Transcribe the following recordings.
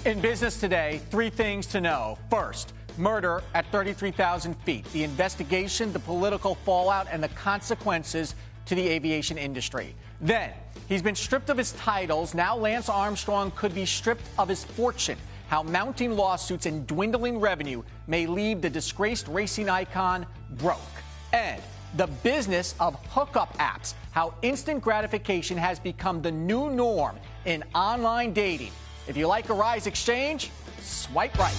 In business today, three things to know. First, murder at 33,000 feet, the investigation, the political fallout, and the consequences to the aviation industry. Then, he's been stripped of his titles. Now Lance Armstrong could be stripped of his fortune. How mounting lawsuits and dwindling revenue may leave the disgraced racing icon broke. And the business of hookup apps, how instant gratification has become the new norm in online dating. If you like a Rise Xchange, swipe right.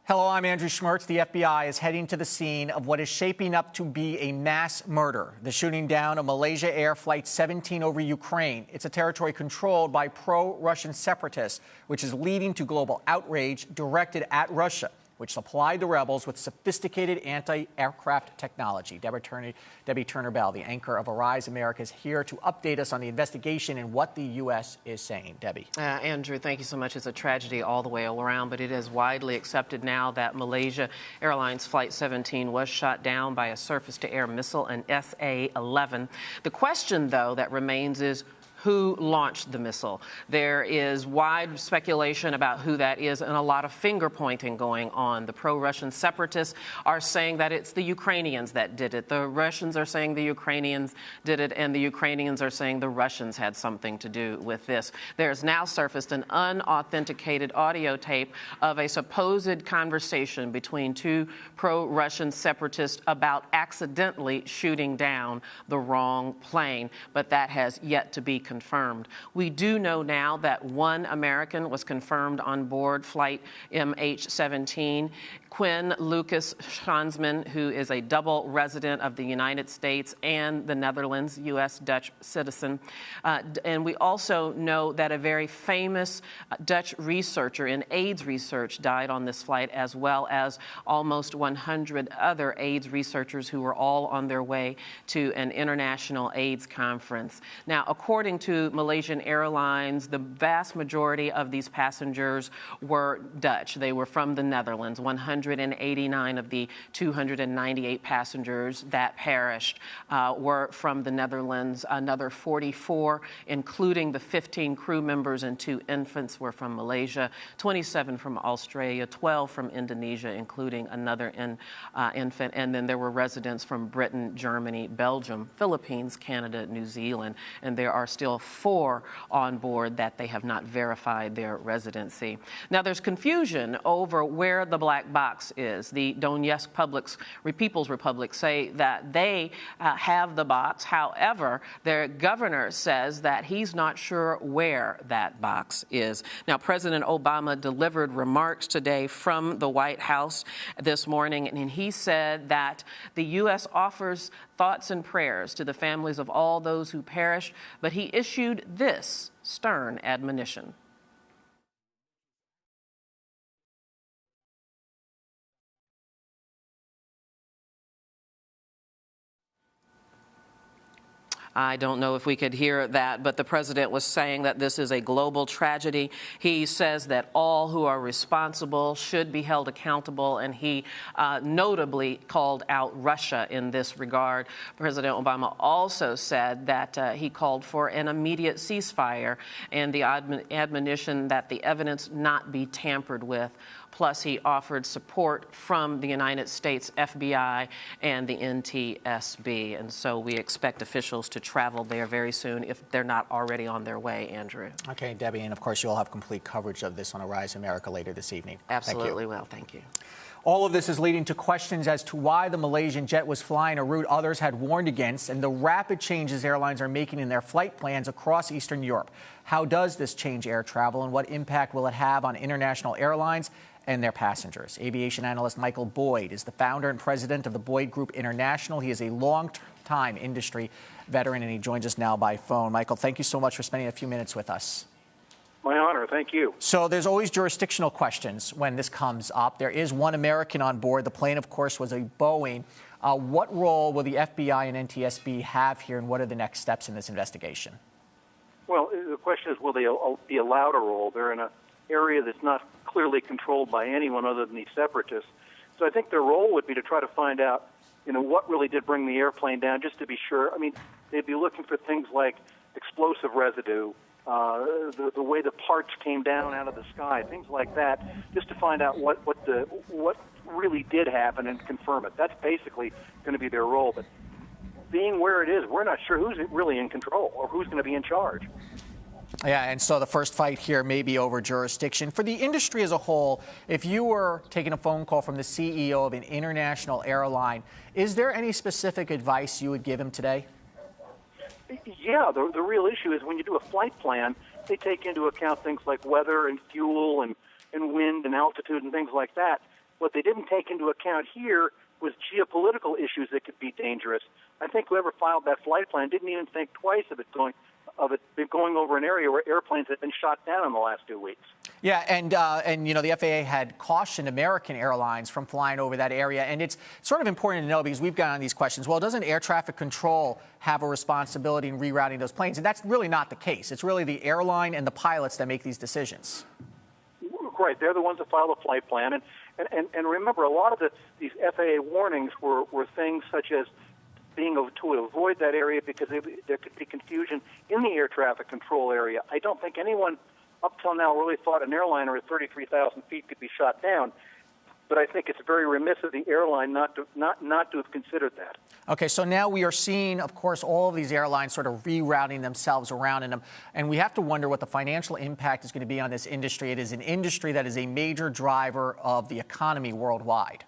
Hello, I'm Andrew Schmertz. The FBI is heading to the scene of what is shaping up to be a mass murder. The shooting down of Malaysia Air Flight 17 over Ukraine. It's a territory controlled by pro-Russian separatists, which is leading to global outrage directed at Russia, which supplied the rebels with sophisticated anti-aircraft technology. Debbie Turner-Bell, the anchor of Arise America, is here to update us on the investigation and what the U.S. is saying. Debbie. Andrew, thank you so much. It's a tragedy all the way around, but it is widely accepted now that Malaysia Airlines Flight 17 was shot down by a surface-to-air missile, an SA-11. The question, though, that remains is, who launched the missile? There is wide speculation about who that is and a lot of finger-pointing going on. The pro-Russian separatists are saying that it's the Ukrainians that did it. The Russians are saying the Ukrainians did it, and the Ukrainians are saying the Russians had something to do with this. There's now surfaced an unauthenticated audio tape of a supposed conversation between two pro-Russian separatists about accidentally shooting down the wrong plane, but that has yet to be confirmed. We do know now that one American was confirmed on board flight MH17. Quinn Lucas Schansman, who is a double resident of the United States and the Netherlands, U.S.-Dutch citizen. And we also know that a very famous Dutch researcher in AIDS research died on this flight, as well as almost 100 other AIDS researchers who were all on their way to an international AIDS conference. Now, according to Malaysian Airlines, the vast majority of these passengers were Dutch. They were from the Netherlands. 189 of the 298 passengers that perished were from the Netherlands. Another 44, including the 15 crew members and 2 infants, were from Malaysia, 27 from Australia, 12 from Indonesia, including another infant, and then there were residents from Britain, Germany, Belgium, Philippines, Canada, New Zealand, and there are still 4 on board that they have not verified their residency. Now, there's confusion over where the black box is. The Donetsk People's Republic say that they have the box. However, their governor says that he's not sure where that box is. Now, President Obama delivered remarks today from the White House this morning, and he said that the U.S. offers thoughts and prayers to the families of all those who perished, but he issued this stern admonition. I don't know if we could hear that, but the president was saying that this is a global tragedy. He says that all who are responsible should be held accountable, and he notably called out Russia in this regard. President Obama also said that he called for an immediate ceasefire and the admonition that the evidence not be tampered with. Plus, he offered support from the United States FBI and the NTSB. And so we expect officials to travel there very soon if they're not already on their way, Andrew. Okay, Debbie, and of course you'll have complete coverage of this on Arise America later this evening. Absolutely will. Thank you. All of this is leading to questions as to why the Malaysian jet was flying a route others had warned against, and the rapid changes airlines are making in their flight plans across Eastern Europe. How does this change air travel, and what impact will it have on international airlines and their passengers? Aviation analyst Michael Boyd is the founder and president of the Boyd Group International. He is a long-time industry veteran, and he joins us now by phone. Michael, thank you so much for spending a few minutes with us. My honor. Thank you. So there's always jurisdictional questions when this comes up. There is one American on board. The plane, of course, was a Boeing. What role will the FBI and NTSB have here, and what are the next steps in this investigation? Well, the question is, will they be allowed a role? They're in an area that's not clearly controlled by anyone other than these separatists. So I think their role would be to try to find out, what really did bring the airplane down, just to be sure. I mean, they'd be looking for things like explosive residue, the way the parts came down out of the sky, things like that, just to find out what really did happen and confirm it. That's basically going to be their role. But being where it is, we're not sure who's really in control or who's going to be in charge. Yeah, and so the first fight here may be over jurisdiction. For the industry as a whole, if you were taking a phone call from the CEO of an international airline, is there any specific advice you would give him today? Yeah, the real issue is when you do a flight plan, they take into account things like weather and fuel and wind and altitude and things like that. What they didn't take into account here was geopolitical issues that could be dangerous. I think whoever filed that flight plan didn't even think twice of it going over an area where airplanes had been shot down in the last 2 weeks. Yeah, and the FAA had cautioned American Airlines from flying over that area, and it's sort of important to know because we've gotten on these questions. Well, doesn't air traffic control have a responsibility in rerouting those planes? And that's really not the case. It's really the airline and the pilots that make these decisions. Right, they're the ones that file the flight plan, and remember, a lot of these FAA warnings were things such as being to avoid that area because there could be confusion in the air traffic control area. I don't think anyone up till now really thought an airliner at 33,000 feet could be shot down, but I think it's very remiss of the airline not to have considered that. Okay, so now we are seeing, of course, all of these airlines sort of rerouting themselves around in them, and we have to wonder what the financial impact is going to be on this industry. It is an industry that is a major driver of the economy worldwide.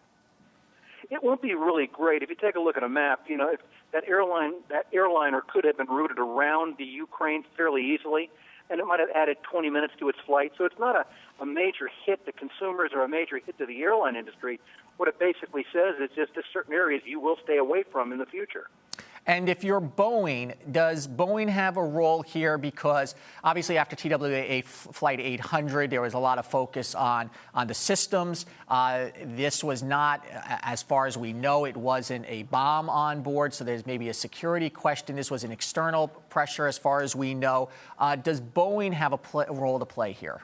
It won't be really great. If you take a look at a map, if that airliner could have been routed around the Ukraine fairly easily, and it might have added 20 minutes to its flight. So it's not a major hit to consumers or a major hit to the airline industry. What it basically says is just there's certain areas you will stay away from in the future. And if you're Boeing, does Boeing have a role here? Because obviously after TWA Flight 800, there was a lot of focus on the systems. This was not, as far as we know, it wasn't a bomb on board, so there's maybe a security question. This was an external pressure as far as we know. Does Boeing have a role to play here?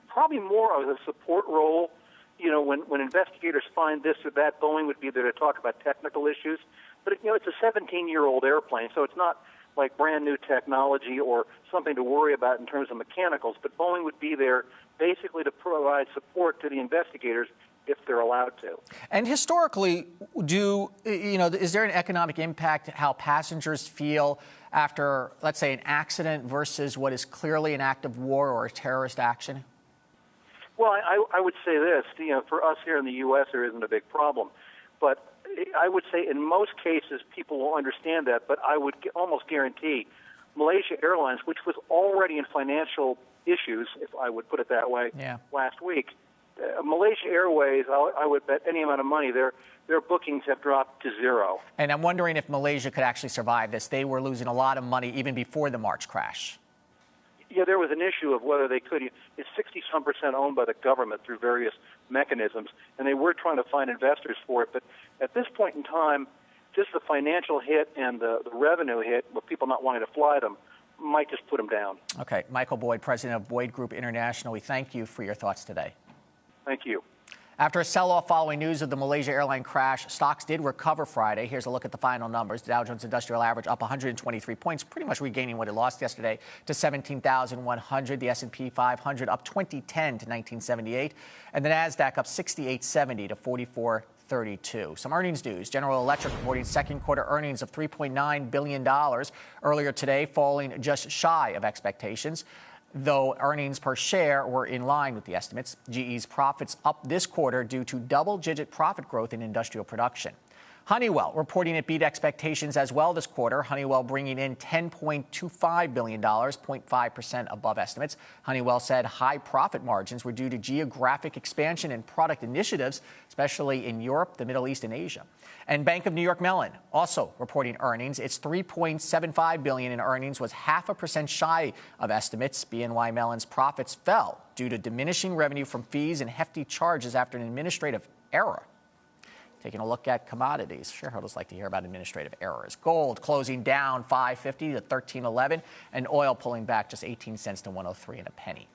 Probably more of a support role. When investigators find this or that, Boeing would be there to talk about technical issues. But, it's a 17-year-old airplane, so it's not like brand new technology or something to worry about in terms of mechanicals. But Boeing would be there basically to provide support to the investigators if they're allowed to. And historically, is there an economic impact how passengers feel after, let's say, an accident versus what is clearly an act of war or a terrorist action? Well, I would say this. For us here in the U.S., there isn't a big problem. But I would say in most cases people will understand that, but I would almost guarantee Malaysia Airlines, which was already in financial issues, if I would put it that way, last week, Malaysia Airways, I would bet any amount of money, their bookings have dropped to zero. And I'm wondering if Malaysia could actually survive this. They were losing a lot of money even before the March crash. Yeah, there was an issue of whether they could. It's 60-some% owned by the government through various mechanisms, and they were trying to find investors for it. But at this point in time, just the financial hit and the revenue hit, with people not wanting to fly them, might just put them down. Okay. Michael Boyd, president of Boyd Group International, we thank you for your thoughts today. Thank you. After a sell-off following news of the Malaysia airline crash, stocks did recover Friday. Here's a look at the final numbers. The Dow Jones Industrial Average up 123 points, pretty much regaining what it lost yesterday to 17,100. The S&P 500 up 2010 to 1978. And the NASDAQ up 68.70 to 44.32. Some earnings news. General Electric reporting second quarter earnings of $3.9 billion earlier today, falling just shy of expectations, though earnings per share were in line with the estimates. GE's profits up this quarter due to double-digit profit growth in industrial production. Honeywell reporting it beat expectations as well this quarter. Honeywell bringing in $10.25 billion, 0.5% above estimates. Honeywell said high profit margins were due to geographic expansion and product initiatives, especially in Europe, the Middle East, and Asia. And Bank of New York Mellon also reporting earnings. Its $3.75 billion in earnings was 0.5% shy of estimates. BNY Mellon's profits fell due to diminishing revenue from fees and hefty charges after an administrative error. Taking a look at commodities. Shareholders like to hear about administrative errors. Gold closing down $5.50 to $13.11, and oil pulling back just 18 cents to 103 and a penny.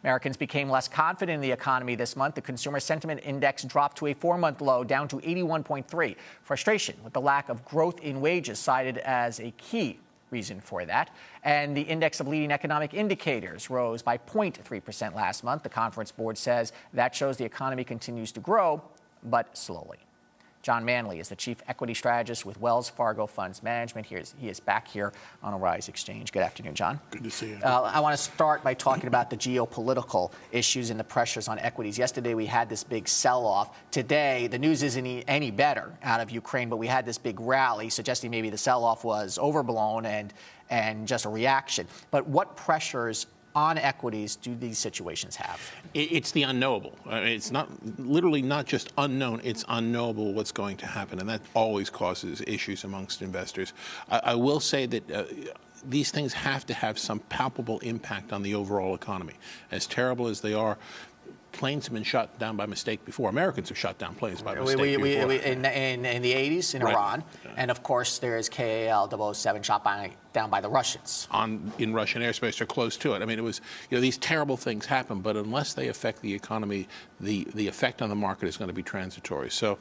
Americans became less confident in the economy this month. The Consumer Sentiment Index dropped to a 4-month low, down to 81.3. Frustration with the lack of growth in wages cited as a key reason for that. And the index of leading economic indicators rose by 0.3% last month. The Conference Board says that shows the economy continues to grow, but slowly. John Manley is the chief equity strategist with Wells Fargo Funds Management. He is back here on Arise Exchange. Good afternoon, John. Good to see you. I want to start by talking about the geopolitical issues and the pressures on equities. Yesterday, we had this big sell-off. Today, the news isn't any better out of Ukraine, but we had this big rally suggesting maybe the sell-off was overblown and just a reaction. But what pressures on equities do these situations have? It's the unknowable. It's not literally not just unknown, it's unknowable what's going to happen, and that always causes issues amongst investors. I will say that these things have to have some palpable impact on the overall economy. As terrible as they are, planes have been shot down by mistake before. Americans have shot down planes by mistake before. In the 80s in Iran, and of course there is KAL 007 shot down by the Russians. In Russian airspace or close to it. I mean, it was, these terrible things happen, but unless they affect the economy, the effect on the market is going to be transitory. So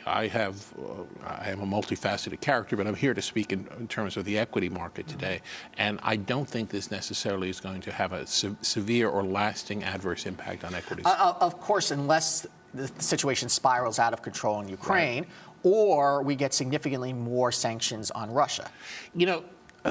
I am a multifaceted character, but I'm here to speak in terms of the equity market today. And I don't think this necessarily is going to have a severe or lasting adverse impact on equities. Of course, unless the situation spirals out of control in Ukraine, or we get significantly more sanctions on Russia.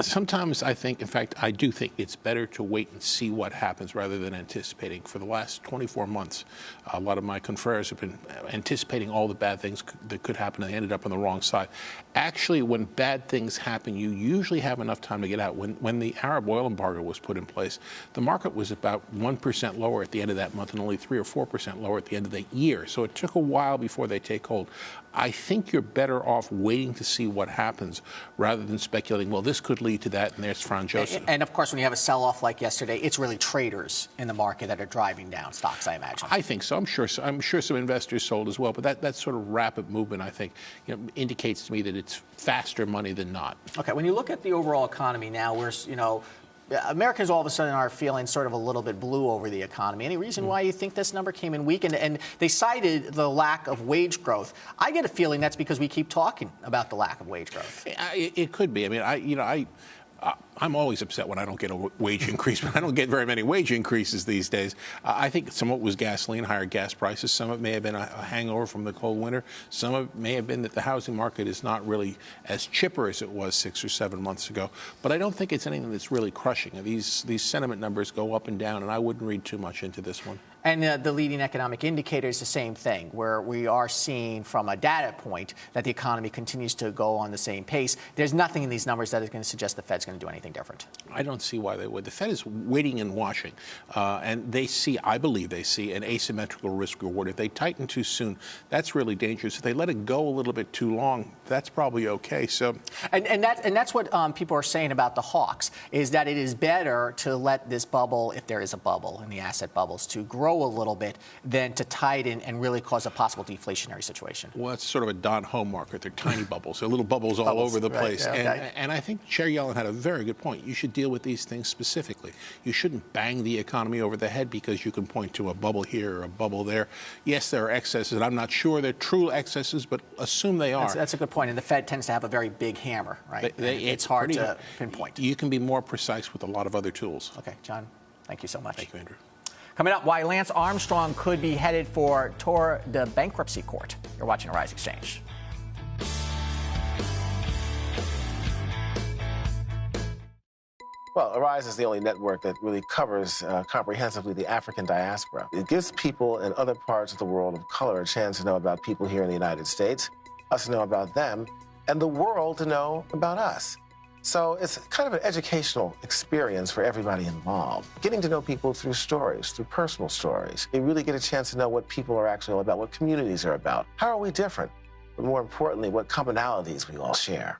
Sometimes I think, in fact, I do think it's better to wait and see what happens rather than anticipating. For the last 24 months, a lot of my confreres have been anticipating all the bad things that could happen, and they ended up on the wrong side. Actually, when bad things happen, you usually have enough time to get out. When the Arab oil embargo was put in place, the market was about 1% lower at the end of that month and only 3 or 4% lower at the end of the year. So it took a while before they take hold. I think you're better off waiting to see what happens rather than speculating, well, this could lead to that, and there's Franz Joseph. And of course, when you have a sell-off like yesterday, it's really traders in the market that are driving down stocks, I imagine. I think so. I'm sure some investors sold as well, but that sort of rapid movement, I think, indicates to me that it's faster money than not. Okay, when you look at the overall economy now, we're, Americans all of a sudden are feeling sort of a little bit blue over the economy. Any reason why you think this number came in weak? And they cited the lack of wage growth. I get a feeling that's because we keep talking about the lack of wage growth. It could be. I mean, I'm always upset when I don't get a wage increase, but I don't get very many wage increases these days. I think some of it was gasoline, higher gas prices. Some of it may have been a hangover from the cold winter. Some of it may have been that the housing market is not really as chipper as it was 6 or 7 months ago. But I don't think it's anything that's really crushing. These sentiment numbers go up and down, and I wouldn't read too much into this one. And the leading economic indicator is the same thing, where we are seeing from a data point that the economy continues to go on the same pace. There's nothing in these numbers that is going to suggest the Fed's going to do anything different. I don't see why they would. The Fed is waiting and watching, and I believe they see an asymmetrical risk reward. If they tighten too soon, that's really dangerous. If they let it go a little bit too long, that's probably okay. So, and that's what people are saying about the hawks, is that it is better to let this bubble, if there is a bubble in the asset bubbles, to grow a little bit than to tighten and really cause a possible deflationary situation. Well, it's sort of a Don Home market. They're tiny bubbles. They're little bubbles all over the place. Right, yeah, okay. And I think Chair Yellen had a very good point. You should deal with these things specifically. You shouldn't bang the economy over the head because you can point to a bubble here or a bubble there. Yes, there are excesses, and I'm not sure they're true excesses, but assume they are. That's a good point. And the Fed tends to have a very big hammer, right? It's hard to pinpoint. You can be more precise with a lot of other tools. Okay, John, thank you so much. Thank you, Andrew. Coming up, why Lance Armstrong could be headed for Tour de Bankruptcy Court. You're watching Arise Exchange. Well, Arise is the only network that really covers comprehensively the African diaspora. It gives people in other parts of the world of color a chance to know about people here in the United States, us to know about them, and the world to know about us. So it's kind of an educational experience for everybody involved. Getting to know people through stories, through personal stories. You really get a chance to know what people are actually all about, what communities are about. How are we different? But more importantly, what commonalities we all share.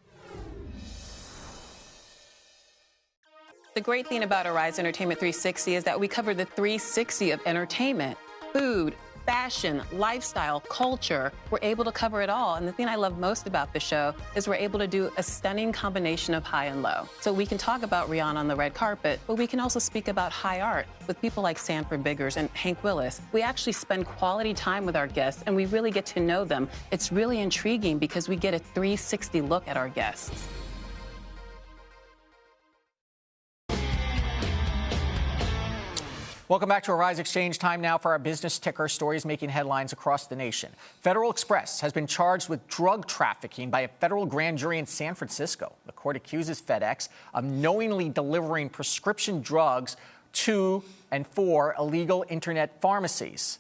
The great thing about Arise Entertainment 360 is that we cover the 360 of entertainment, food, fashion, lifestyle, culture. We're able to cover it all. And the thing I love most about the show is we're able to do a stunning combination of high and low. So we can talk about Rihanna on the red carpet, but we can also speak about high art with people like Sanford Biggers and Hank Willis. We actually spend quality time with our guests, and we really get to know them. It's really intriguing because we get a 360 look at our guests. Welcome back to Arise Exchange. Time now for our business ticker, stories making headlines across the nation. Federal Express has been charged with drug trafficking by a federal grand jury in San Francisco. The court accuses FedEx of knowingly delivering prescription drugs to and for illegal internet pharmacies.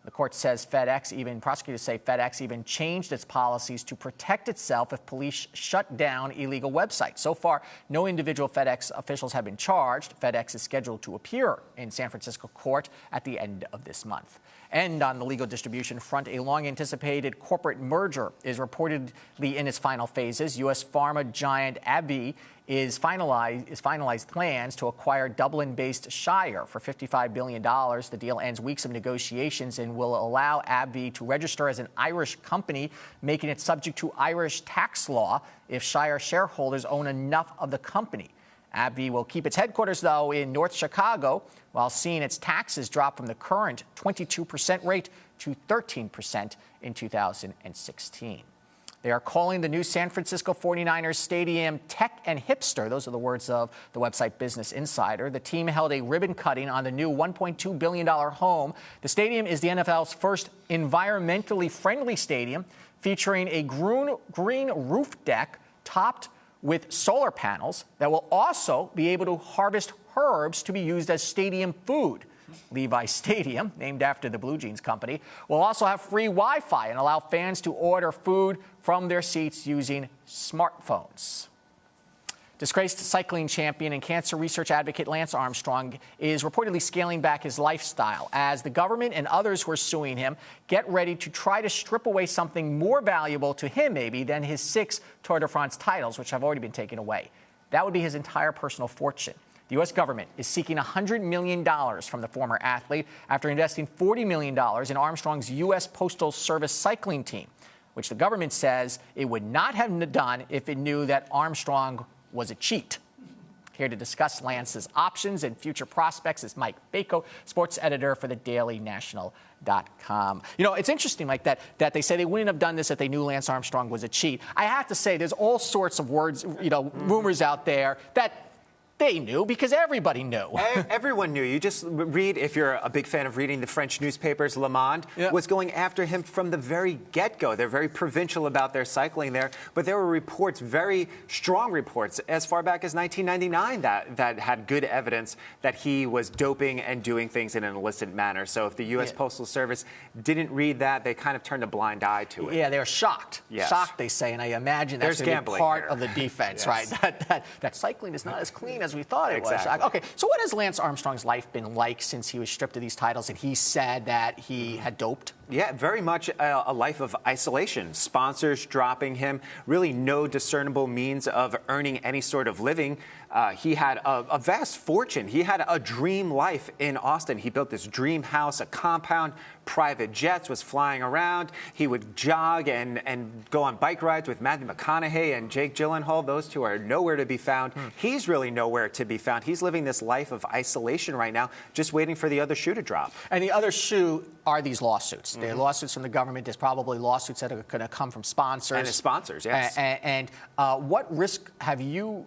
The court says prosecutors say FedEx even changed its policies to protect itself if police shut down illegal websites. So far, no individual FedEx officials have been charged. FedEx is scheduled to appear in San Francisco court at the end of this month. And on the legal distribution front, a long-anticipated corporate merger is reportedly in its final phases. U.S. pharma giant AbbVie is finalized plans to acquire Dublin-based Shire for $55 billion. The deal ends weeks of negotiations and will allow AbbVie to register as an Irish company, making it subject to Irish tax law if Shire shareholders own enough of the company. AbbVie will keep its headquarters, though, in North Chicago, while seeing its taxes drop from the current 22% rate to 13% in 2016. They are calling the new San Francisco 49ers stadium tech and hipster. Those are the words of the website Business Insider. The team held a ribbon cutting on the new $1.2 billion home. The stadium is the NFL's first environmentally friendly stadium, featuring a green roof deck topped with solar panels that will also be able to harvest herbs to be used as stadium food. Levi Stadium, named after the Blue Jeans company, will also have free Wi-Fi and allow fans to order food from their seats using smartphones. Disgraced cycling champion and cancer research advocate Lance Armstrong is reportedly scaling back his lifestyle as the government and others who are suing him get ready to try to strip away something more valuable to him, maybe, than his 6 Tour de France titles, which have already been taken away. That would be his entire personal fortune. The U.S. government is seeking $100 million from the former athlete after investing $40 million in Armstrong's U.S. Postal Service cycling team, which the government says it would not have done if it knew that Armstrong was a cheat. Here to discuss Lance's options and future prospects is Mike Bako, sports editor for the DailyNational.com. You know, it's interesting like that they say they wouldn't have done this if they knew Lance Armstrong was a cheat. I have to say, there's all sorts of words, rumors out there that they knew because everybody knew. Everyone knew. You just read, if you're a big fan of reading the French newspapers, Le Monde was going after him from the very get-go. They're very provincial about their cycling there, but there were reports, very strong reports, as far back as 1999 that had good evidence that he was doping and doing things in an illicit manner. So if the U.S. Postal Service didn't read that, they kind of turned a blind eye to it. Yeah, they were shocked. Yes. Shocked, they say, and I imagine that's going to be part of the defense, right? That cycling is not as clean as we thought it was. Okay, so what has Lance Armstrong's life been like since he was stripped of these titles and he said that he had doped? Yeah, very much a life of isolation. Sponsors dropping him, really no discernible means of earning any sort of living. He had a vast fortune. He had a dream life in Austin. He built this dream house, a compound, private jets, was flying around. He would jog and go on bike rides with Matthew McConaughey and Jake Gyllenhaal. Those two are nowhere to be found. He's really nowhere to be found. He's living this life of isolation right now, just waiting for the other shoe to drop. And the other shoe are these lawsuits. They're lawsuits from the government. There's probably lawsuits that are going to come from sponsors. And the sponsors, yes. And what risk have you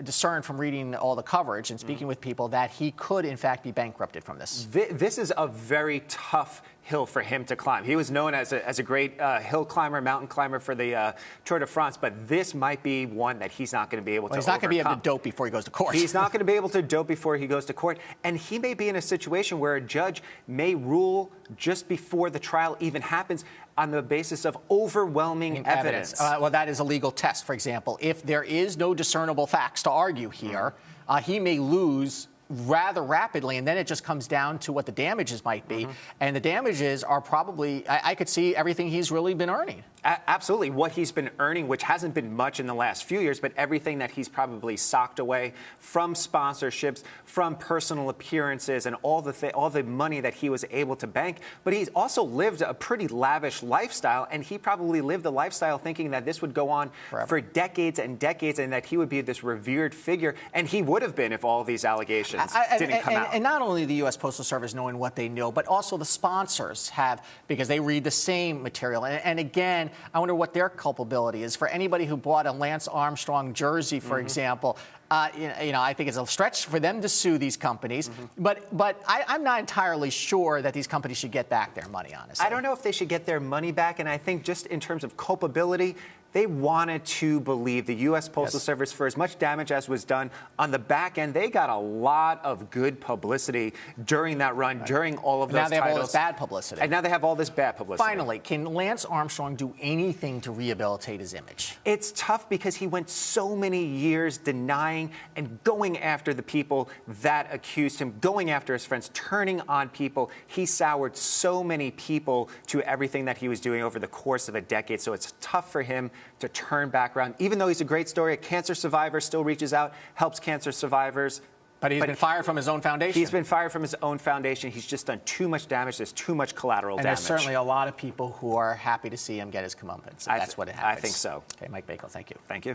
discerned from reading all the coverage and speaking with people that he could, in fact, be bankrupted from this? This is a very tough hill for him to climb. He was known as a great hill climber, mountain climber for the Tour de France, but this might be one that he's not going to be able to overcome. He's not going to be able to dope before he goes to court. He's not going to be able to dope before he goes to court, and he may be in a situation where a judge may rule just before the trial even happens on the basis of overwhelming evidence. Well, that is a legal test. For example, if there is no discernible facts to argue here, he may lose rather rapidly, and then it just comes down to what the damages might be. And the damages are probably, I could see everything he's really been earning. Absolutely. What he's been earning, which hasn't been much in the last few years, but everything that he's probably socked away from sponsorships, from personal appearances, and all the money that he was able to bank. But he's also lived a pretty lavish lifestyle, and he probably lived a lifestyle thinking that this would go on forever, for decades and decades, and that he would be this revered figure, and he would have been if all of these allegations didn't come out. And not only the U.S. Postal Service knowing what they know, but also the sponsors have, because they read the same material. And again, I wonder what their culpability is. For anybody who bought a Lance Armstrong jersey, for example, I think it's a stretch for them to sue these companies. But I'm not entirely sure that these companies should get back their money, honestly. I don't know if they should get their money back. And I think just in terms of culpability, they wanted to believe the U.S. Postal Service, for as much damage as was done on the back end, they got a lot of good publicity during that run, during all of those titles. Now they have all this bad publicity. And now they have all this bad publicity. Finally, can Lance Armstrong do anything to rehabilitate his image? It's tough because he went so many years denying and going after the people that accused him, going after his friends, turning on people. He soured so many people to everything that he was doing over the course of a decade. So it's tough for him to turn back around. Even though he's a great story, a cancer survivor, still reaches out, helps cancer survivors. But he's been fired from his own foundation. He's been fired from his own foundation. He's just done too much damage. There's too much collateral damage. And there's certainly a lot of people who are happy to see him get his comeuppance. That's what it happens. I think so. Okay, Mike Bako, thank you. Thank you.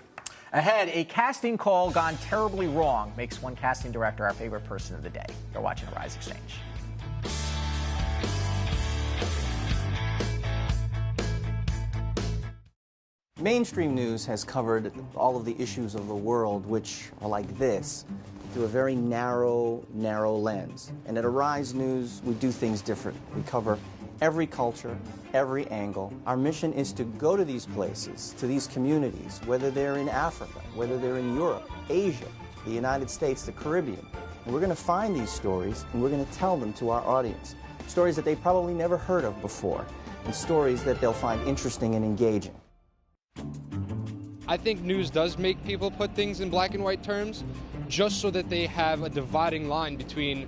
Ahead, a casting call gone terribly wrong makes one casting director our favorite person of the day. You're watching Arise Exchange. Mainstream news has covered all of the issues of the world, which are like this, through a very narrow lens. And at Arise News, we do things different. We cover every culture, every angle. Our mission is to go to these places, to these communities, whether they're in Africa, whether they're in Europe, Asia, the United States, the Caribbean. And we're going to find these stories, and we're going to tell them to our audience. Stories that they probably never heard of before, and stories that they'll find interesting and engaging. I think news does make people put things in black and white terms, just so that they have a dividing line between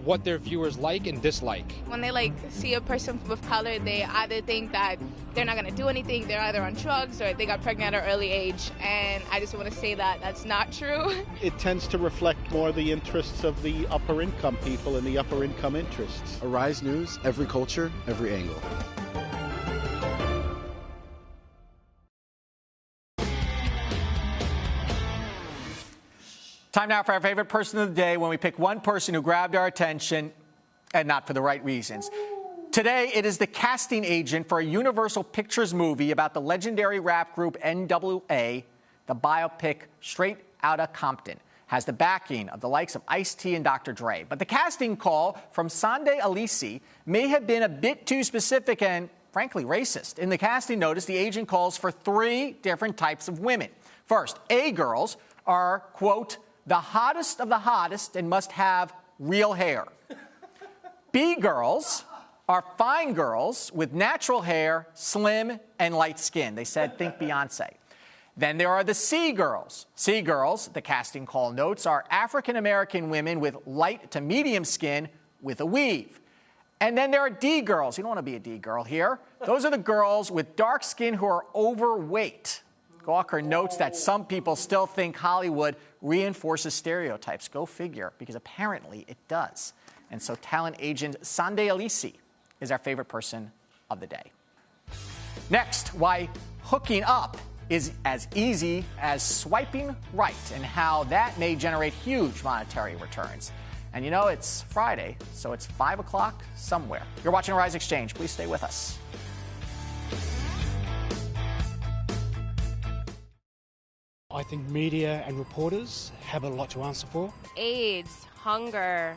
what their viewers like and dislike. When they see a person of color, they either think that they're not going to do anything, they're either on drugs, or they got pregnant at an early age. And I just want to say that that's not true. It tends to reflect more the interests of the upper income people and the upper income interests. Arise News, every culture, every angle. Time now for our favorite person of the day, when we pick one person who grabbed our attention, and not for the right reasons. Today, it is the casting agent for a Universal Pictures movie about the legendary rap group NWA. The biopic Straight Outta Compton has the backing of the likes of Ice-T and Dr. Dre. But the casting call from Sunday Alisi may have been a bit too specific and, frankly, racist. In the casting notice, the agent calls for 3 different types of women. First, A girls are, quote, the hottest of the hottest and must have real hair. B girls are fine girls with natural hair, slim, and light skin. They said, think Beyonce. Then there are the C girls. C girls, the casting call notes, are African-American women with light to medium skin with a weave. And then there are D girls. You don't want to be a D girl here. Those are the girls with dark skin who are overweight. Gawker notes that some people still think Hollywood reinforces stereotypes. Go figure, because apparently it does. And so talent agent Sunday Alisi is our favorite person of the day. Next, why hooking up is as easy as swiping right, and how that may generate huge monetary returns. And you know, it's Friday, so it's 5 o'clock somewhere. You're watching Rise Exchange. Please stay with us. I think media and reporters have a lot to answer for. AIDS, hunger,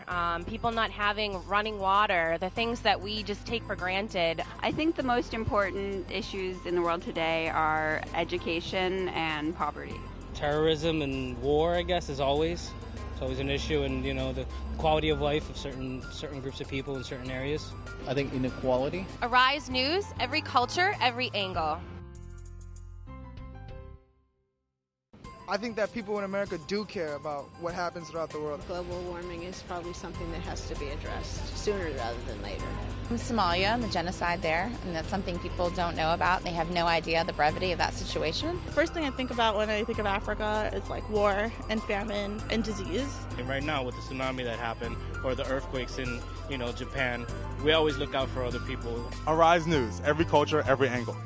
people not having running water, the things that we just take for granted. I think the most important issues in the world today are education and poverty. Terrorism and war, I guess, is always. It's always an issue, and the quality of life of certain groups of people in certain areas. I think inequality. Arise News, every culture, every angle. I think that people in America do care about what happens throughout the world. Global warming is probably something that has to be addressed sooner rather than later. In Somalia and the genocide there, and that's something people don't know about. They have no idea the brevity of that situation. The first thing I think about when I think of Africa is like war and famine and disease. And right now with the tsunami that happened or the earthquakes in, Japan, we always look out for other people. Arise News, every culture, every angle.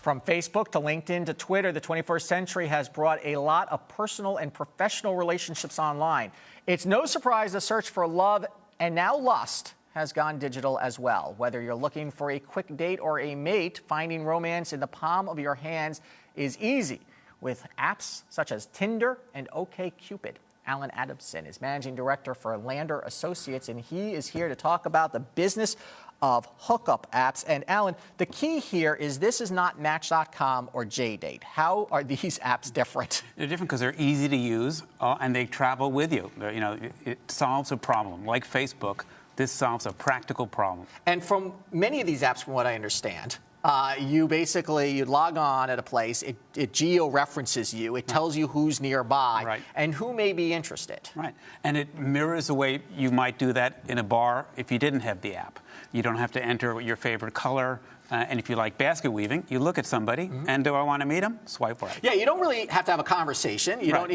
From Facebook to LinkedIn to Twitter, the 21st century has brought a lot of personal and professional relationships online. It's no surprise the search for love and now lust has gone digital as well. Whether you're looking for a quick date or a mate, finding romance in the palm of your hands is easy with apps such as Tinder and OkCupid. Alan Adamson is managing director for Lander Associates, and he is here to talk about the business of hookup apps. And Alan, the key here is this is not Match.com or JDate. How are these apps different? They're different because they're easy to use and they travel with you. It solves a problem. Like Facebook, this solves a practical problem. And from many of these apps, from what I understand, you log on at a place, it geo-references you, it tells you who's nearby and who may be interested. Right. And it mirrors the way you might do that in a bar if you didn't have the app. You don't have to enter your favorite color. And if you like basket weaving, you look at somebody, and do I want to meet them? Swipe right. Yeah, you don't really have to have a conversation. You don't.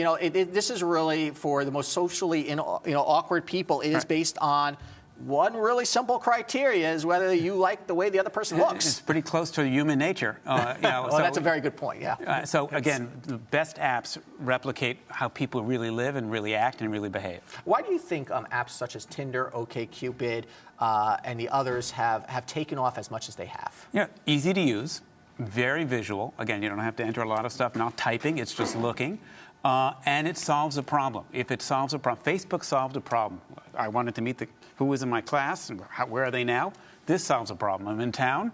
This is really for the most socially awkward people. It is based on one really simple criteria: is whether you like the way the other person looks. It's pretty close to human nature. Well, that's a very good point. Yeah. So again, the best apps replicate how people really live and really act and really behave. Why do you think apps such as Tinder, OkCupid, and the others have taken off as much as they have? Yeah, easy to use, very visual. Again, you don't have to enter a lot of stuff, not typing, it's just looking. And it solves a problem. If it solves a problem, Facebook solved a problem. I wanted to meet who was in my class, and where are they now? This solves a problem. I'm in town,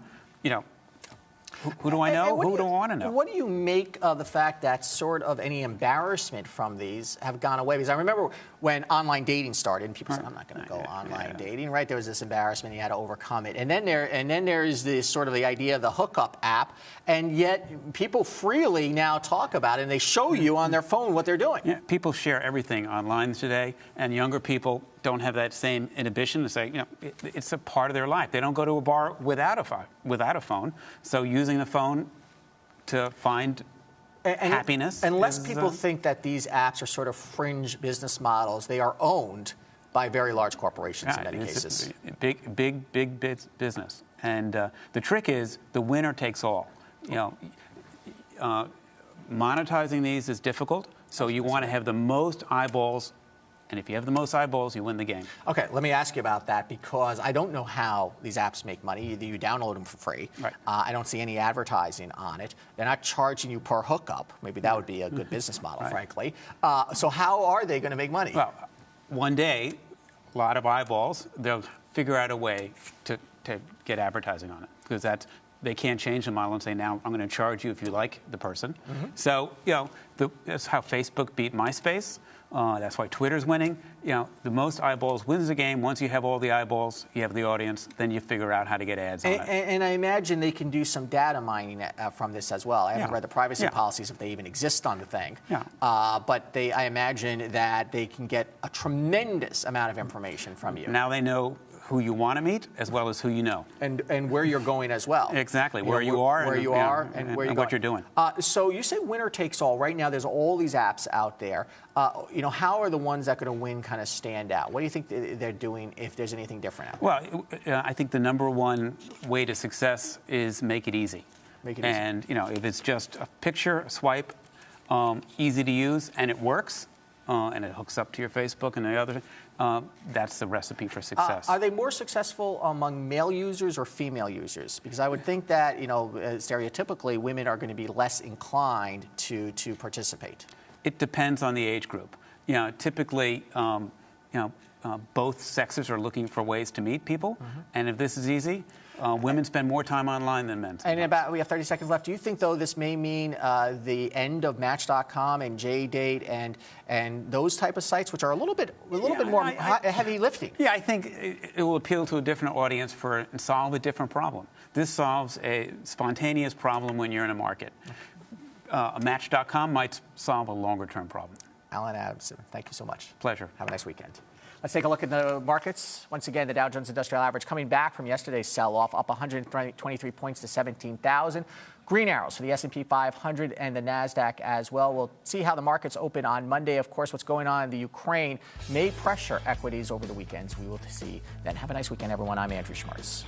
who do I know? Who do I want to know? What do you make of the fact that sort of any embarrassment from these have gone away? Because I remember when online dating started, and people said, "I'm not going to go online dating." Right? There was this embarrassment; you had to overcome it. And then there is this sort of the idea of the hookup app, and yet people freely now talk about it, and they show you on their phone what they're doing. Yeah, people share everything online today, and younger people don't have that same inhibition to say, it's a part of their life. They don't go to a bar without a phone. So using the phone to find happiness. Unless people think that these apps are sort of fringe business models, they are owned by very large corporations in many cases. Big business. And the trick is the winner takes all. Monetizing these is difficult, so you want to have the most eyeballs. And if you have the most eyeballs, you win the game. Okay, let me ask you about that, because I don't know how these apps make money. Either you download them for free. Right. I don't see any advertising on it. They're not charging you per hookup. Maybe that would be a good business model, frankly. So how are they going to make money? Well, one day, a lot of eyeballs, they'll figure out a way to get advertising on it, because they can't change the model and say, now I'm going to charge you if you like the person. So, that's how Facebook beat MySpace. That's why Twitter's winning. The most eyeballs wins the game. Once you have all the eyeballs, you have the audience, then you figure out how to get ads on it. And I imagine they can do some data mining from this as well. I haven't read the privacy policies if they even exist on the thing. But I imagine that they can get a tremendous amount of information from you. Now they know who you want to meet as well as who you know. And where you're going as well. Exactly, where you are and what you're doing. So you say winner takes all. Right now there's all these apps out there. How are the ones that are going to win kind of stand out? What do you think they're doing if there's anything different out there? Well, I think the number one way to success is make it easy. Make it easy. And, if it's just a picture, swipe, easy to use, and it works, and it hooks up to your Facebook and the other, that's the recipe for success. Are they more successful among male users or female users? Because I would think that, stereotypically, women are going to be less inclined to participate. It depends on the age group. Typically, both sexes are looking for ways to meet people, and if this is easy, Women spend more time online than men. And we have 30 seconds left. Do you think, though, this may mean the end of Match.com and JDate and those type of sites, which are a little bit more heavy lifting? Yeah, I think it will appeal to a different audience and solve a different problem. This solves a spontaneous problem when you're in a market. Match.com might solve a longer-term problem. Alan Adamson, thank you so much. Pleasure. Have a nice weekend. Let's take a look at the markets. Once again, the Dow Jones Industrial Average coming back from yesterday's sell-off, up 123 points to 17,000. Green arrows for the S&P 500 and the NASDAQ as well. We'll see how the markets open on Monday. Of course, what's going on in the Ukraine may pressure equities over the weekends. We will see then. Have a nice weekend, everyone. I'm Andrew Schmertz.